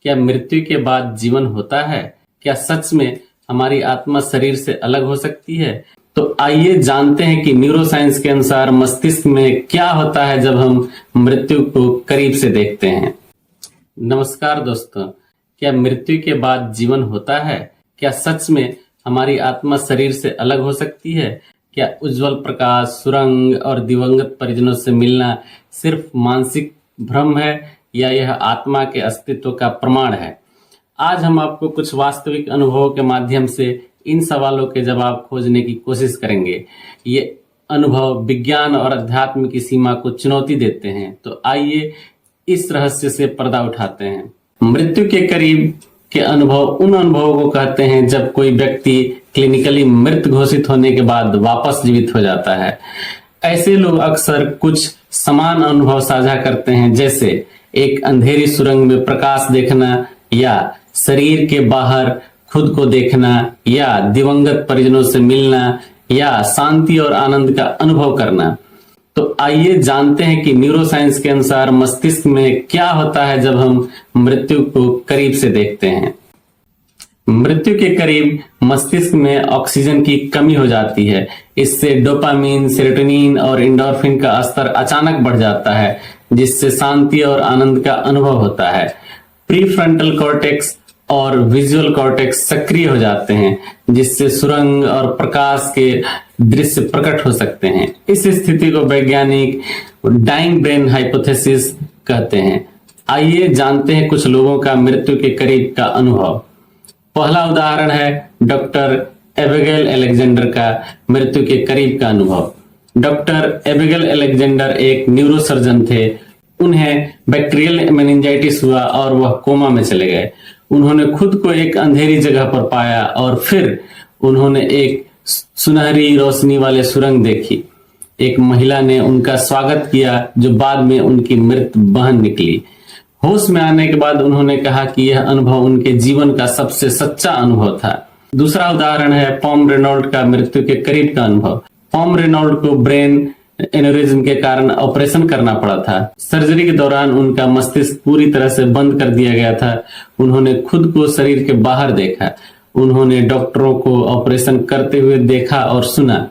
क्या मृत्यु के बाद जीवन होता है? क्या सच में हमारी आत्मा शरीर से अलग हो सकती है? तो आइए जानते हैं कि न्यूरोसाइंस के अनुसार मस्तिष्क में क्या होता है जब हम मृत्यु को करीब से देखते हैं। नमस्कार दोस्तों, क्या मृत्यु के बाद जीवन होता है? क्या सच में हमारी आत्मा शरीर से अलग हो सकती है? क्या उज्जवल प्रकाश, सुरंग और दिवंगत परिजनों से मिलना सिर्फ मानसिक भ्रम है या यह आत्मा के अस्तित्व का प्रमाण है? आज हम आपको कुछ वास्तविक अनुभवों के माध्यम से इन सवालों के जवाब खोजने की कोशिश करेंगे। ये अनुभव विज्ञान और अध्यात्म की सीमा को चुनौती देते हैं। तो आइए इस रहस्य से पर्दा उठाते हैं। मृत्यु के करीब के अनुभव उन अनुभवों को कहते हैं जब कोई व्यक्ति क्लिनिकली मृत घोषित होने के बाद वापस जीवित हो जाता है। ऐसे लोग अक्सर कुछ समान अनुभव साझा करते हैं, जैसे एक अंधेरी सुरंग में प्रकाश देखना, या शरीर के बाहर खुद को देखना, या दिवंगत परिजनों से मिलना, या शांति और आनंद का अनुभव करना। तो आइए जानते हैं कि न्यूरोसाइंस के अनुसार मस्तिष्क में क्या होता है जब हम मृत्यु को करीब से देखते हैं। मृत्यु के करीब मस्तिष्क में ऑक्सीजन की कमी हो जाती है। इससे डोपामिन, सेरोटोनिन और एंडोर्फिन का स्तर अचानक बढ़ जाता है, जिससे शांति और आनंद का अनुभव होता है। प्रीफ्रंटल कॉर्टेक्स और विजुअल कॉर्टेक्स सक्रिय हो जाते हैं, जिससे सुरंग और प्रकाश के दृश्य प्रकट हो सकते हैं। इस स्थिति को वैज्ञानिक डाइंग ब्रेन हाइपोथेसिस कहते हैं। आइए जानते हैं कुछ लोगों का मृत्यु के करीब का अनुभव। पहला उदाहरण है डॉक्टर एबिगेल अलेक्जेंडर का मृत्यु के करीब का अनुभव। डॉक्टर एबिगेल अलेक्जेंडर एक न्यूरोसर्जन थे। उन्हें बैक्टीरियल मेनिंजाइटिस हुआ और वह कोमा में चले गए। उन्होंने खुद को एक अंधेरी जगह पर पाया और फिर उन्होंने एक सुनहरी रोशनी वाले सुरंग देखी। एक महिला ने उनका स्वागत किया, जो बाद में उनकी मृत बहन निकली। होश में आने के बाद उन्होंने कहा कि यह अनुभव उनके जीवन का सबसे सच्चा अनुभव था। दूसरा उदाहरण है पॉम रेनॉल्ड का मृत्यु के करीब का अनुभव। पॉम रेनॉल्ड को ब्रेन एनेरिज्म के कारण ऑपरेशन करना पड़ा था। सर्जरी के दौरान उनका मस्तिष्क पूरी तरह से बंद कर दिया गया था। उन्होंने खुद को शरीर के बाहर देखा। उन्होंने डॉक्टरों को ऑपरेशन करते हुए देखा और सुना।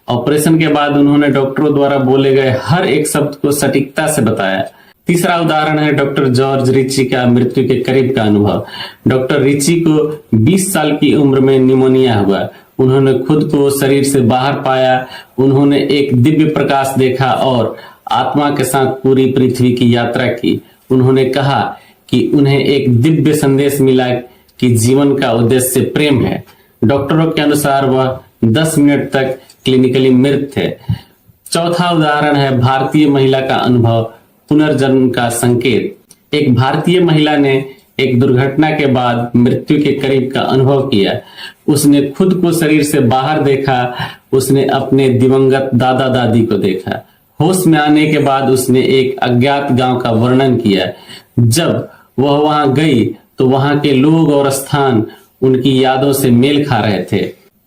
ऑपरेशन के बाद उन्होंने डॉक्टरों द्वारा बोले गए हर एक शब्द को सटीकता से बताया। तीसरा उदाहरण है डॉक्टर जॉर्ज रिची का मृत्यु के करीब का अनुभव। डॉक्टर रिची को 20 साल की उम्र में निमोनिया हुआ। उन्होंने खुद को शरीर से बाहर पाया। उन्होंने एक दिव्य प्रकाश देखा और आत्मा के साथ पूरी पृथ्वी की यात्रा की। उन्होंने कहा कि उन्हें एक दिव्य संदेश मिला कि जीवन का उद्देश्य प्रेम है। डॉक्टरों के अनुसार वह 10 मिनट तक क्लिनिकली मृत थे। चौथा उदाहरण है भारतीय महिला का अनुभव, पुनर्जन्म का संकेत। एक भारतीय महिला ने एक दुर्घटना के बाद मृत्यु के करीब का अनुभव किया। उसने खुद को शरीर से बाहर देखा। उसने अपने दिवंगत दादा दादी को देखा। होश में आने के बाद उसने एक अज्ञात गांव का वर्णन किया। जब वह वहां गई तो वहां के लोग और स्थान उनकी यादों से मेल खा रहे थे।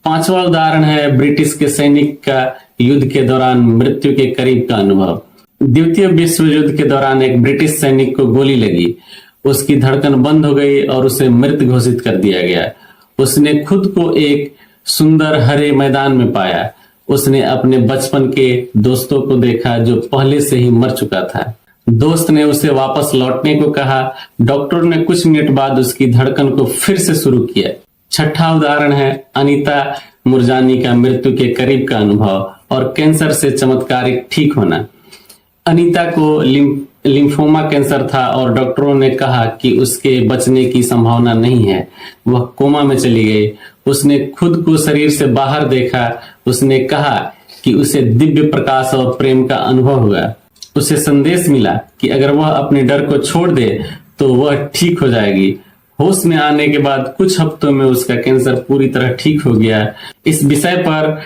पांचवा उदाहरण है ब्रिटिश के सैनिक का युद्ध के दौरान मृत्यु के करीब का अनुभव। द्वितीय विश्व युद्ध के दौरान एक ब्रिटिश सैनिक को गोली लगी। उसकी धड़कन बंद हो गई और उसे मृत घोषित कर दिया गया। उसने खुद को एक सुंदर हरे मैदान में पाया। उसने अपने बचपन के दोस्तों को देखा जो पहले से ही मर चुका था। दोस्त ने उसे वापस लौटने को कहा। डॉक्टर ने कुछ मिनट बाद उसकी धड़कन को फिर से शुरू किया। छठा उदाहरण है अनीता मुरजानी का मृत्यु के करीब का अनुभव और कैंसर से चमत्कारिक ठीक होना। अनीता को लिम्फोमा कैंसर था और डॉक्टरों ने कहा कि उसके बचने की संभावना नहीं है। वह कोमा में चली गई। उसने खुद को शरीर से बाहर देखा। उसने कहा कि उसे दिव्य प्रकाश और प्रेम का अनुभव हुआ। उसे संदेश मिला कि अगर वह अपने डर को छोड़ दे तो वह ठीक हो जाएगी। होश में आने के बाद कुछ हफ्तों में उसका कैंसर पूरी तरह ठीक हो गया। इस विषय पर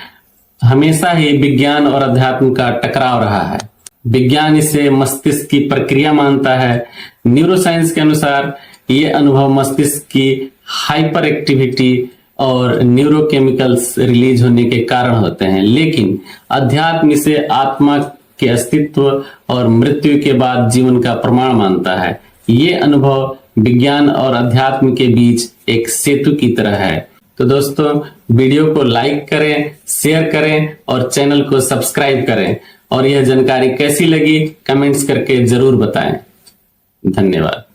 हमेशा ही विज्ञान और अध्यात्म का टकराव रहा है। विज्ञान इसे मस्तिष्क की प्रक्रिया मानता है। न्यूरोसाइंस के अनुसार ये अनुभव मस्तिष्क की हाइपर एक्टिविटी और न्यूरोकेमिकल्स रिलीज होने के कारण होते हैं, लेकिन अध्यात्म इसे आत्मा के अस्तित्व और मृत्यु के बाद जीवन का प्रमाण मानता है। ये अनुभव विज्ञान और अध्यात्म के बीच एक सेतु की तरह है। तो दोस्तों, वीडियो को लाइक करें, शेयर करें और चैनल को सब्सक्राइब करें। और यह जानकारी कैसी लगी कमेंट्स करके जरूर बताएं। धन्यवाद।